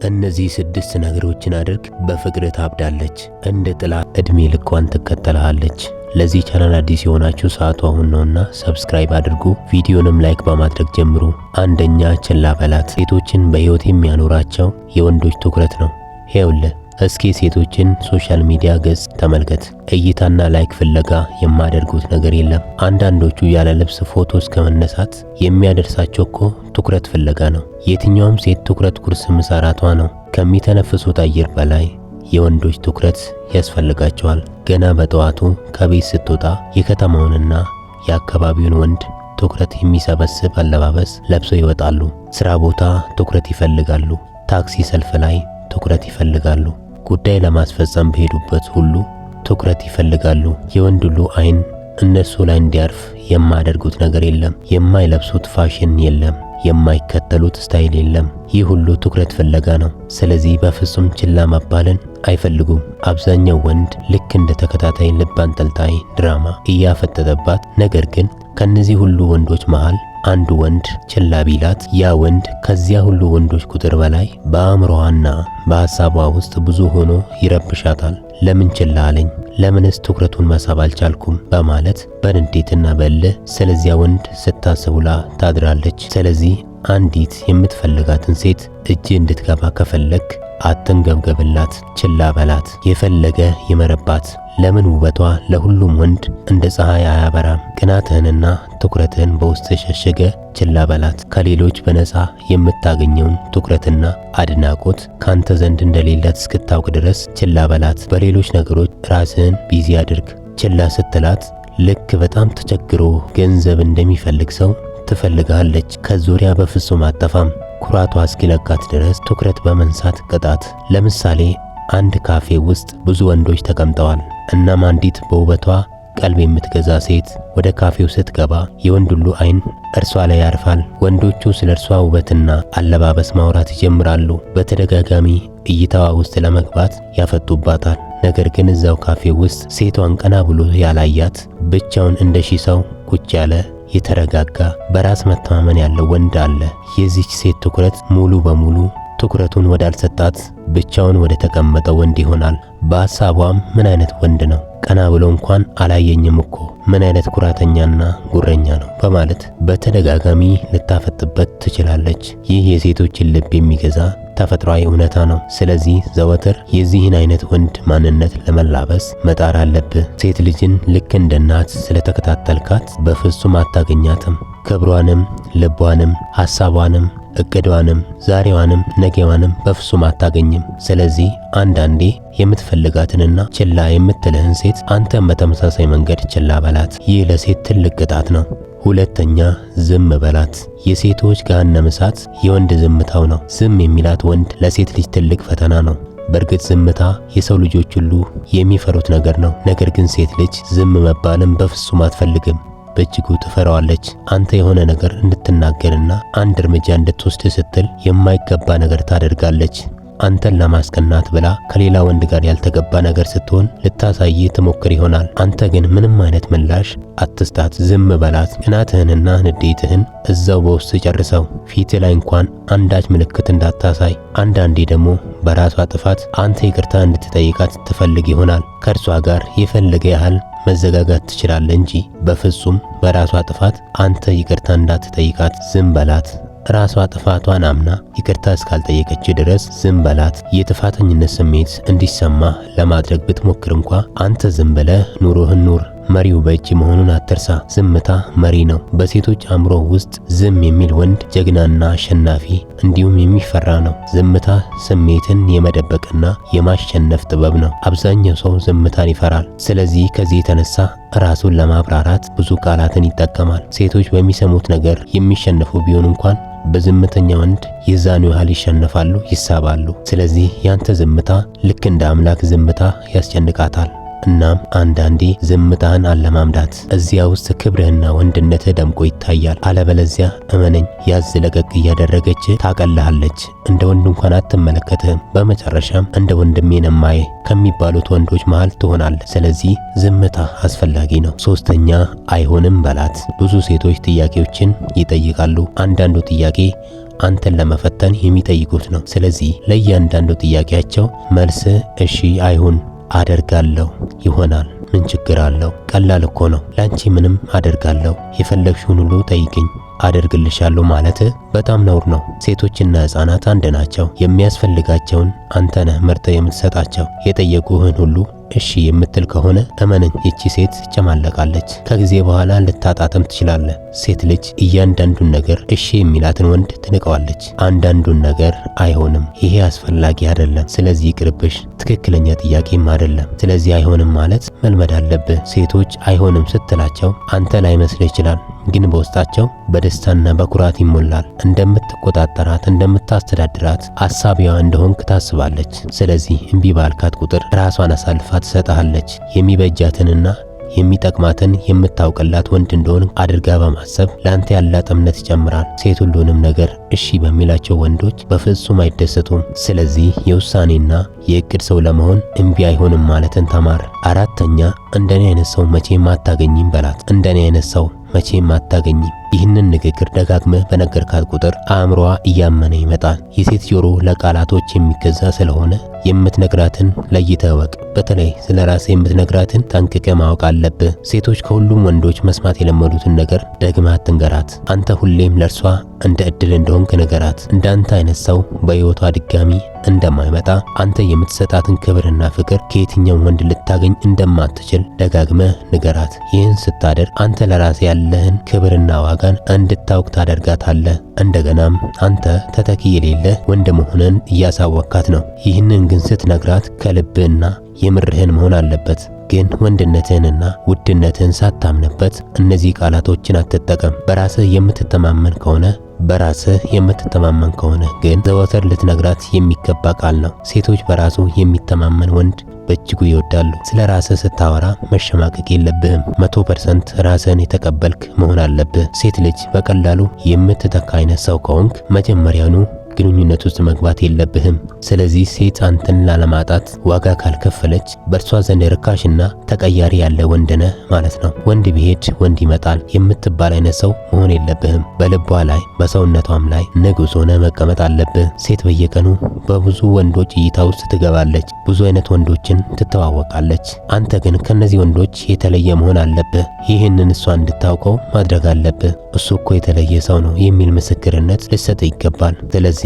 እነዚህ 6 ነገሮችን አድርግ፣ በፍቅር ታብዳለች፣ እንደ ጥላ እድሜ ልኳን ትከተልሃለች። ለዚህ ቻናል አዲስ የሆናችሁ ሰዓቱ አሁን ነውና ሰብስክራይብ አድርጉ። ቪዲዮንም ላይክ በማድረግ ጀምሩ። አንደኛ ችላ በላት። ሴቶችን በህይወት የሚያኖራቸው የወንዶች ትኩረት ነው። ይኸውልህ እስኪ ሴቶችን ሶሻል ሚዲያ ገጽ ተመልከት። እይታና ላይክ ፍለጋ የማያደርጉት ነገር የለም። አንዳንዶቹ ያለ ልብስ ፎቶ እስከመነሳት የሚያደርሳቸው እኮ ትኩረት ፍለጋ ነው። የትኛውም ሴት ትኩረት ቁርስ ምሳ ራቷ ነው። ከሚተነፍሱት አየር በላይ የወንዶች ትኩረት ያስፈልጋቸዋል። ገና በጠዋቱ ከቤት ስትወጣ የከተማውንና የአካባቢውን ወንድ ትኩረት የሚሰበስብ አለባበስ ለብሰው ይወጣሉ። ስራ ቦታ ትኩረት ይፈልጋሉ። ታክሲ ሰልፍ ላይ ትኩረት ይፈልጋሉ። ጉዳይ ለማስፈጸም በሄዱበት ሁሉ ትኩረት ይፈልጋሉ። የወንድ ሁሉ አይን እነሱ ላይ እንዲያርፍ የማያደርጉት ነገር የለም። የማይለብሱት ፋሽን የለም። የማይከተሉት ስታይል የለም። ይህ ሁሉ ትኩረት ፍለጋ ነው። ስለዚህ በፍጹም ችላ መባልን አይፈልጉም። አብዛኛው ወንድ ልክ እንደ ተከታታይ ልብ አንጠልጣይ ድራማ እያፈጠጠባት፣ ነገር ግን ከነዚህ ሁሉ ወንዶች መሃል አንድ ወንድ ችላ ቢላት ያ ወንድ ከዚያ ሁሉ ወንዶች ቁጥር በላይ በአእምሮዋና በሐሳቧ ውስጥ ብዙ ሆኖ ይረብሻታል። ለምን ችላ አለኝ? ለምንስ ትኩረቱን መሳብ አልቻልኩም? በማለት በንዴትና በእልህ ስለዚያ ወንድ ስታስቡላ ታድራለች። ስለዚህ አንዲት የምትፈልጋትን ሴት እጅ እንድትገባ ከፈለግ አትንገብገብላት፣ ችላ በላት። የፈለገ ይመረባት። ለምን ውበቷ ለሁሉም ወንድ እንደ ፀሐይ አያበራም? ቅናትህንና ትኩረትህን በውስጥ ሸሽገ ችላ በላት። ከሌሎች በነፃ የምታገኘውን ትኩረትና አድናቆት ካንተ ዘንድ እንደሌላት እስክታውቅ ድረስ ችላ በላት። በሌሎች ነገሮች ራስህን ቢዚ አድርግ። ችላ ስትላት ልክ በጣም ተቸግሮ ገንዘብ እንደሚፈልግ ሰው ትፈልጋለች። ከዙሪያ በፍጹም አጠፋም። ኩራቷ እስኪለቃት ድረስ ትኩረት በመንሳት ቅጣት። ለምሳሌ አንድ ካፌ ውስጥ ብዙ ወንዶች ተቀምጠዋል። እናም አንዲት በውበቷ ቀልብ የምትገዛ ሴት ወደ ካፌው ስትገባ የወንድ ሁሉ አይን እርሷ ላይ ያርፋል። ወንዶቹ ስለ እርሷ ውበትና አለባበስ ማውራት ይጀምራሉ። በተደጋጋሚ እይታዋ ውስጥ ለመግባት ያፈጡባታል። ነገር ግን እዛው ካፌ ውስጥ ሴቷን ቀና ብሎ ያላያት ብቻውን እንደ ሺህ ሰው ቁጭ ያለ የተረጋጋ በራስ መተማመን ያለው ወንድ አለ። የዚች ሴት ትኩረት ሙሉ በሙሉ ትኩረቱን ወዳልሰጣት ብቻውን ወደ ተቀመጠው ወንድ ይሆናል። በሐሳቧም ምን አይነት ወንድ ነው? ቀና ብሎ እንኳን አላየኝም እኮ፣ ምን አይነት ኩራተኛና ጉረኛ ነው በማለት በተደጋጋሚ ልታፈጥበት ትችላለች። ይህ የሴቶችን ልብ የሚገዛ ተፈጥሯዊ እውነታ ነው። ስለዚህ ዘወትር የዚህን አይነት ወንድ ማንነት ለመላበስ መጣር አለብህ። ሴት ልጅን ልክ እንደ እናት ስለተከታተልካት በፍጹም አታገኛትም። ክብሯንም፣ ልቧንም፣ ሐሳቧንም፣ እቅዷንም፣ ዛሬዋንም ነገዋንም በፍጹም አታገኝም። ስለዚህ አንዳንዴ የምትፈልጋትንና ችላ የምትልህን ሴት አንተም በተመሳሳይ መንገድ ችላ በላት። ይህ ለሴት ትልቅ ቅጣት ነው። ሁለተኛ ዝም በላት። የሴቶች ገሃነመ እሳት የወንድ ዝምታው ነው። ዝም የሚላት ወንድ ለሴት ልጅ ትልቅ ፈተና ነው። በእርግጥ ዝምታ የሰው ልጆች ሁሉ የሚፈሩት ነገር ነው። ነገር ግን ሴት ልጅ ዝም መባልን በፍጹም አትፈልግም። በእጅጉ ትፈራዋለች። አንተ የሆነ ነገር እንድትናገርና አንድ እርምጃ እንድትወስድ ስትል የማይገባ ነገር ታደርጋለች። አንተን ለማስቀናት ብላ ከሌላ ወንድ ጋር ያልተገባ ነገር ስትሆን ልታሳይ ትሞክር ይሆናል። አንተ ግን ምንም አይነት ምላሽ አትስጣት። ዝም በላት። ቅናትህንና ንዴትህን እዛው በውስጥ ጨርሰው። ፊት ላይ እንኳን አንዳች ምልክት እንዳታሳይ። አንዳንዴ ደግሞ በራሷ ጥፋት አንተ ይቅርታ እንድትጠይቃት ትፈልግ ይሆናል። ከእርሷ ጋር የፈለገ ያህል መዘጋጋት ትችላለህ እንጂ በፍጹም በራሷ ጥፋት አንተ ይቅርታ እንዳትጠይቃት ዝም በላት። ራሷ ጥፋቷን አምና ይቅርታ እስካልጠየቀች ድረስ ዝም በላት። የጥፋተኝነት ስሜት እንዲሰማ ለማድረግ ብትሞክር እንኳ አንተ ዝም ብለህ ኑሮህን ኑር። መሪው በእጅ መሆኑን አትርሳ። ዝምታ መሪ ነው። በሴቶች አእምሮ ውስጥ ዝም የሚል ወንድ ጀግናና አሸናፊ እንዲሁም የሚፈራ ነው። ዝምታ ስሜትን የመደበቅና የማሸነፍ ጥበብ ነው። አብዛኛው ሰው ዝምታን ይፈራል። ስለዚህ ከዚህ የተነሳ ራሱን ለማብራራት ብዙ ቃላትን ይጠቀማል። ሴቶች በሚሰሙት ነገር የሚሸነፉ ቢሆን እንኳን በዝምተኛ ወንድ የዛኑ ያህል ይሸነፋሉ፣ ይሳባሉ። ስለዚህ ያንተ ዝምታ ልክ እንደ አምላክ ዝምታ ያስጨንቃታል። እናም አንዳንዴ ዝምታህን አለማምዳት። እዚያ ውስጥ ክብርህና ወንድነትህ ደምቆ ይታያል። አለበለዚያ እመነኝ ያዝ ለቀቅ እያደረገች ታቀልሃለች። እንደ ወንድ እንኳን አትመለከትህም። በመጨረሻም እንደ ወንድሜ ነማዬ ከሚባሉት ወንዶች መሃል ትሆናለህ። ስለዚህ ዝምታ አስፈላጊ ነው። ሶስተኛ አይሆንም በላት። ብዙ ሴቶች ጥያቄዎችን ይጠይቃሉ። አንዳንዱ ጥያቄ አንተን ለመፈተን የሚጠይቁት ነው። ስለዚህ ለእያንዳንዱ ጥያቄያቸው መልስ እሺ አይሁን አደርጋለሁ ይሆናል። ምን ችግር አለው? ቀላል እኮ ነው። ላንቺ ምንም አደርጋለሁ፣ የፈለግሽውን ሁሉ ጠይቅኝ አደርግልሻለሁ ማለት በጣም ነውር ነው። ሴቶችና ሕፃናት አንድ ናቸው። የሚያስፈልጋቸውን አንተ ነህ መርጠህ የምትሰጣቸው። የጠየቁህን ሁሉ እሺ የምትል ከሆነ እመነኝ ይቺ ሴት ትጨማለቃለች። ከጊዜ በኋላ ልታጣጥም ትችላለህ። ሴት ልጅ እያንዳንዱን ነገር እሺ የሚላትን ወንድ ትንቀዋለች። አንዳንዱን ነገር አይሆንም፣ ይሄ አስፈላጊ አይደለም፣ ስለዚህ ይቅርብሽ፣ ትክክለኛ ጥያቄም አይደለም፣ ስለዚህ አይሆንም ማለት መልመድ አለብህ። ሴቶች አይሆንም ስትላቸው አንተ ላይመስልህ ይችላል፣ ግን በውስጣቸው በደስታና በኩራት ይሞላል። እንደምትቆጣጠራት፣ እንደምታስተዳድራት አሳቢዋ እንደሆንክ ታስባለች። ስለዚህ እምቢ ባልካት ቁጥር ራሷን አሳልፋ ትሰጥሃለች። የሚበጃትንና የሚጠቅማትን የምታውቅላት ወንድ እንደሆን አድርጋ በማሰብ ለአንተ ያላት እምነት ይጨምራል። ሴት ሁሉንም ነገር እሺ በሚላቸው ወንዶች በፍጹም አይደሰቱም። ስለዚህ የውሳኔና የእቅድ ሰው ለመሆን እምቢ አይሆንም ማለትን ተማር። አራተኛ እንደኔ አይነት ሰው መቼም አታገኝም በላት። እንደኔ አይነት ሰው መቼም አታገኝም። ይህንን ንግግር ደጋግመህ በነገርካት ቁጥር አእምሮዋ እያመነ ይመጣል። የሴት ጆሮ ለቃላቶች የሚገዛ ስለሆነ የምትነግራትን ለይተህ እወቅ። በተለይ ስለ ራስህ የምትነግራትን ጠንቅቀህ ማወቅ አለብህ። ሴቶች ከሁሉም ወንዶች መስማት የለመዱትን ነገር ደግመህ አትንገራት። አንተ ሁሌም ለእርሷ እንደ እድል እንደሆንክ ንገራት። እንዳንተ አይነት ሰው በሕይወቷ ድጋሚ እንደማይመጣ፣ አንተ የምትሰጣትን ክብርና ፍቅር ከየትኛው ወንድ ልታገኝ እንደማትችል ደጋግመህ ንገራት። ይህን ስታደርግ አንተ ለራስህ ያለህን ክብርና ዋጋን እንድታውቅ ታደርጋታለህ። እንደገናም አንተ ተተኪ የሌለህ ወንድ መሆንን እያሳወቅካት ነው። ይህንን ግን ስትነግራት ከልብህና የምርህን መሆን አለበት። ግን ወንድነትህንና ውድነትህን ሳታምንበት እነዚህ ቃላቶችን አትጠቀም። በራስህ የምትተማመን ከሆነ ግን ዘወትር ልትነግራት የሚገባ ቃል ነው። ሴቶች በራሱ የሚተማመን ወንድ በእጅጉ ይወዳሉ። ስለ ራስህ ስታወራ መሸማቀቅ የለብህም። 100% ራስህን የተቀበልክ መሆን አለብህ። ሴት ልጅ በቀላሉ የምትተካ አይነት ሰው ከሆንክ መጀመሪያኑ ግንኙነት ውስጥ መግባት የለብህም። ስለዚህ ሴት አንተን ላለማጣት ዋጋ ካልከፈለች በእርሷ ዘንድ ርካሽና ተቀያሪ ያለ ወንድ ነህ ማለት ነው። ወንድ ቢሄድ ወንድ ይመጣል የምትባል አይነት ሰው መሆን የለብህም። በልቧ ላይ በሰውነቷም ላይ ንጉስ ሆነ መቀመጥ አለብህ። ሴት በየቀኑ በብዙ ወንዶች እይታ ውስጥ ትገባለች። ብዙ አይነት ወንዶችን ትተዋወቃለች። አንተ ግን ከነዚህ ወንዶች የተለየ መሆን አለብህ። ይህንን እሷ እንድታውቀው ማድረግ አለብህ። እሱ እኮ የተለየ ሰው ነው የሚል ምስክርነት ልሰጥ ይገባል። ስለዚህ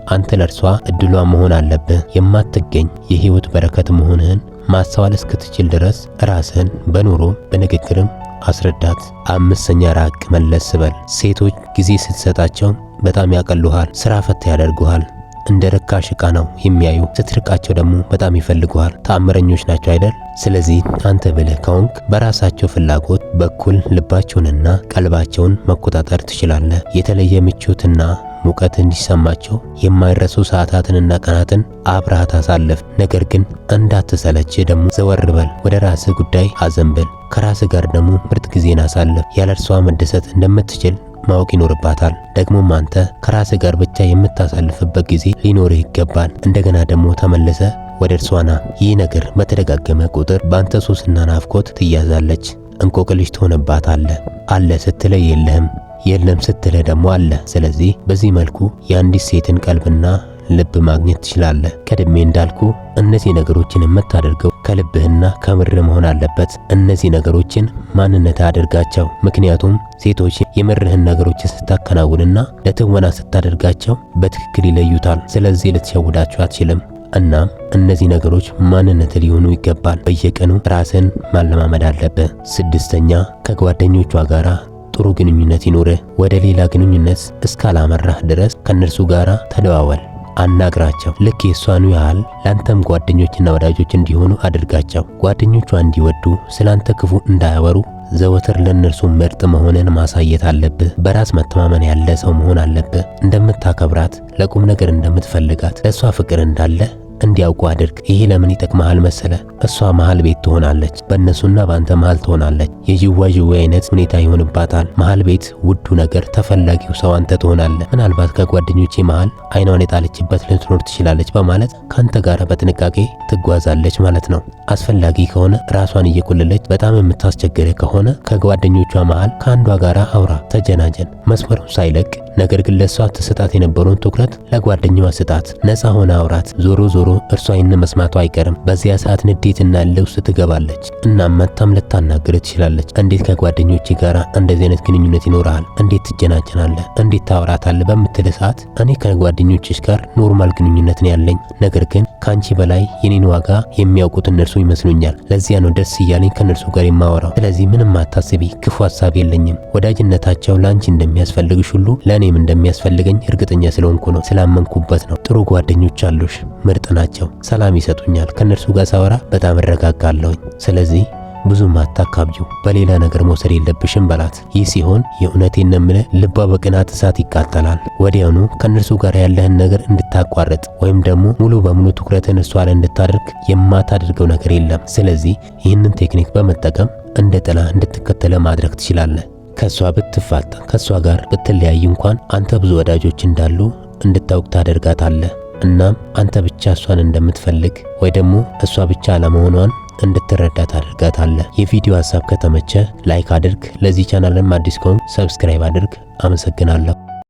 አንተ ለእርሷ እድሏ መሆን አለብህ። የማትገኝ የህይወት በረከት መሆንህን ማስተዋል እስክትችል ድረስ ራስህን በኑሮ በንግግርም አስረዳት። አምስተኛ ራቅ መለስ በል። ሴቶች ጊዜ ስትሰጣቸው በጣም ያቀሉሃል፣ ስራ ፈት ያደርጉሃል። እንደ ርካሽ ዕቃ ነው የሚያዩ። ስትርቃቸው ደግሞ በጣም ይፈልጉሃል። ተአምረኞች ናቸው አይደል? ስለዚህ አንተ ብልህ ከሆንክ በራሳቸው ፍላጎት በኩል ልባቸውንና ቀልባቸውን መቆጣጠር ትችላለህ። የተለየ ምቾትና ሙቀት እንዲሰማቸው የማይረሱ ሰዓታትንና ቀናትን አብረሃት አሳልፍ። ነገር ግን እንዳትሰለች ደግሞ ዘወር በል። ወደ ራስህ ጉዳይ አዘንብል። ከራስህ ጋር ደግሞ ምርጥ ጊዜን አሳልፍ። ያለ እርሷ መደሰት እንደምትችል ማወቅ ይኖርባታል። ደግሞም አንተ ከራስህ ጋር ብቻ የምታሳልፍበት ጊዜ ሊኖርህ ይገባል። እንደገና ደግሞ ተመለሰ ወደ እርሷ ና። ይህ ነገር በተደጋገመ ቁጥር በአንተ ሱስና ናፍቆት ትያዛለች። እንቆቅልሽ ትሆንባታለህ። አለ ስትለይ የለህም፣ የለም ስትለ ደግሞ አለ። ስለዚህ በዚህ መልኩ የአንዲት ሴትን ቀልብና ልብ ማግኘት ትችላለህ። ቀድሜ እንዳልኩ እነዚህ ነገሮችን የምታደርገው ከልብህና ከምር መሆን አለበት። እነዚህ ነገሮችን ማንነት አድርጋቸው። ምክንያቱም ሴቶች የምርህን ነገሮችን ስታከናውንና ለትወና ስታደርጋቸው በትክክል ይለዩታል። ስለዚህ ልትሸውዳቸው አትችልም። እናም እነዚህ ነገሮች ማንነት ሊሆኑ ይገባል። በየቀኑ ራስን ማለማመድ አለብህ። ስድስተኛ ከጓደኞቿ ጋራ ጥሩ ግንኙነት ይኖርህ። ወደ ሌላ ግንኙነት እስካላመራህ ድረስ ከነርሱ ጋራ ተደዋወል፣ አናግራቸው። ልክ የሷኑ ያህል ላንተም ጓደኞችና ወዳጆች እንዲሆኑ አድርጋቸው። ጓደኞቿ እንዲወዱ ስላንተ ክፉ እንዳያወሩ ዘወትር ለነርሱ ምርጥ መሆንን ማሳየት አለብህ። በራስ መተማመን ያለ ሰው መሆን አለብህ። እንደምታከብራት፣ ለቁም ነገር እንደምትፈልጋት፣ ለሷ ፍቅር እንዳለ እንዲያውቁ አድርግ። ይሄ ለምን ይጠቅማል መሰለ? እሷ መሃል ቤት ትሆናለች፣ በእነሱና በአንተ መሃል ትሆናለች። የዥዋዥዌ አይነት ሁኔታ ይሆንባታል። መሃል ቤት ውዱ ነገር፣ ተፈላጊው ሰው አንተ ትሆናለህ። ምናልባት ከጓደኞቼ መሃል አይኗን የጣለችበት ልትኖር ትችላለች በማለት ካንተ ጋር በጥንቃቄ ትጓዛለች ማለት ነው። አስፈላጊ ከሆነ ራሷን እየቆለለች በጣም የምታስቸግር ከሆነ ከጓደኞቿ መሃል ከአንዷ ጋር አውራ፣ ተጀናጀን። መስመሩን ሳይለቅ ነገር ግን ለሷ ተሰጣት የነበረውን ትኩረት ለጓደኛዋ ስጣት። ነፃ ሆነ አውራት። ዞሮ ዞሮ እርሷ ይህን መስማቷ አይቀርም። በዚያ ሰዓት ንዴትና እልህ ውስጥ ትገባለች። እናም መታም ልታናግር ትችላለች። እንዴት ከጓደኞቼ ጋር እንደዚህ አይነት ግንኙነት ይኖርሃል? እንዴት ትጀናጀናለህ? እንዴት ታወራታለህ? በምትል ሰዓት እኔ ከጓደኞችሽ ጋር ኖርማል ግንኙነት ነው ያለኝ፣ ነገር ግን ካንቺ በላይ የኔን ዋጋ የሚያውቁት እነርሱ ይመስሉኛል። ለዚያ ነው ደስ እያለኝ ከእነርሱ ጋር የማወራው። ስለዚህ ምንም አታስቢ፣ ክፉ ሀሳብ የለኝም። ወዳጅነታቸው ለአንቺ እንደሚያስፈልግሽ ሁሉ ለእኔም እንደሚያስፈልገኝ እርግጠኛ ስለሆንኩ ነው፣ ስላመንኩበት ነው። ጥሩ ጓደኞች አሉሽ፣ ምርጥ ናቸው፣ ሰላም ይሰጡኛል። ከእነርሱ ጋር ሳወራ በጣም እረጋጋለሁኝ። ስለዚህ ብዙም አታካብጂው፣ በሌላ ነገር መውሰድ የለብሽም በላት። ይህ ሲሆን የእውነቴን ነው የምልህ ልቧ በቅናት እሳት ይቃጠላል። ወዲያውኑ ከእነርሱ ጋር ያለህን ነገር እንድታቋርጥ ወይም ደግሞ ሙሉ በሙሉ ትኩረትን እርሷ ላይ እንድታደርግ የማታደርገው ነገር የለም። ስለዚህ ይህንን ቴክኒክ በመጠቀም እንደ ጥላ እንድትከተለ ማድረግ ትችላለህ። ከሷ ብትፋታ፣ ከሷ ጋር ብትለያይ እንኳን አንተ ብዙ ወዳጆች እንዳሉ እንድታውቅ ታደርጋታለህ። እናም አንተ ብቻ እሷን እንደምትፈልግ ወይ ደግሞ እሷ ብቻ አለመሆኗን እንድትረዳ ታደርጋታለህ። የቪዲዮ ሐሳብ ከተመቸ ላይክ አድርግ። ለዚህ ቻናልም አዲስ ከሆንክ ሰብስክራይብ አድርግ። አመሰግናለሁ።